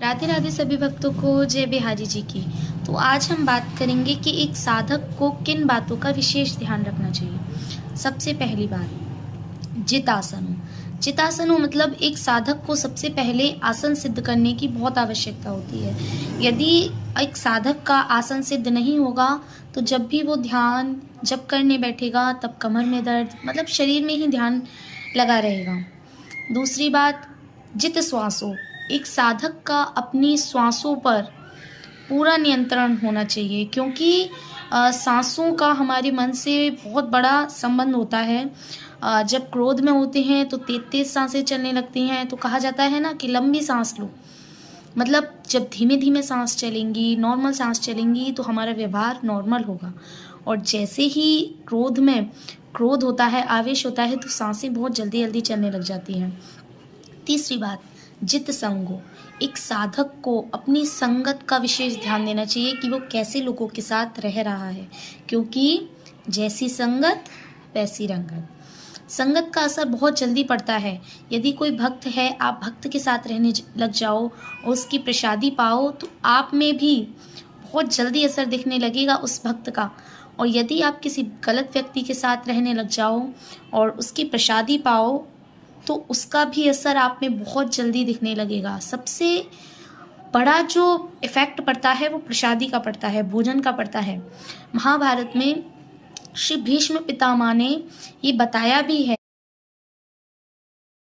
राधे राधे सभी भक्तों को जय बिहारी जी की। तो आज हम बात करेंगे कि एक साधक को किन बातों का विशेष ध्यान रखना चाहिए। सबसे पहली बात, जितासनो। जितासनो मतलब एक साधक को सबसे पहले आसन सिद्ध करने की बहुत आवश्यकता होती है। यदि एक साधक का आसन सिद्ध नहीं होगा तो जब भी वो ध्यान जप करने बैठेगा तब कमर में दर्द, मतलब शरीर में ही ध्यान लगा रहेगा। दूसरी बात, जित श्वासों। एक साधक का अपनी श्वासों पर पूरा नियंत्रण होना चाहिए, क्योंकि सांसों का हमारे मन से बहुत बड़ा संबंध होता है। जब क्रोध में होते हैं तो तेज तेज सांसें चलने लगती हैं, तो कहा जाता है ना कि लंबी सांस लो। मतलब जब धीमे धीमे सांस चलेंगी, नॉर्मल सांस चलेंगी, तो हमारा व्यवहार नॉर्मल होगा। और जैसे ही क्रोध होता है, आवेश होता है, तो सांसें बहुत जल्दी जल्दी चलने लग जाती हैं। तीसरी बात, जित संगो। एक साधक को अपनी संगत का विशेष ध्यान देना चाहिए कि वो कैसे लोगों के साथ रह रहा है, क्योंकि जैसी संगत वैसी रंगत। संगत का असर बहुत जल्दी पड़ता है। यदि कोई भक्त है, आप भक्त के साथ रहने लग जाओ और उसकी प्रसादी पाओ, तो आप में भी बहुत जल्दी असर दिखने लगेगा उस भक्त का। और यदि आप किसी गलत व्यक्ति के साथ रहने लग जाओ और उसकी प्रसादी पाओ, तो उसका भी असर आप में बहुत जल्दी दिखने लगेगा। सबसे बड़ा जो इफ़ेक्ट पड़ता है वो प्रसादी का पड़ता है, भोजन का पड़ता है। महाभारत में श्री भीष्म पितामह ने ये बताया भी है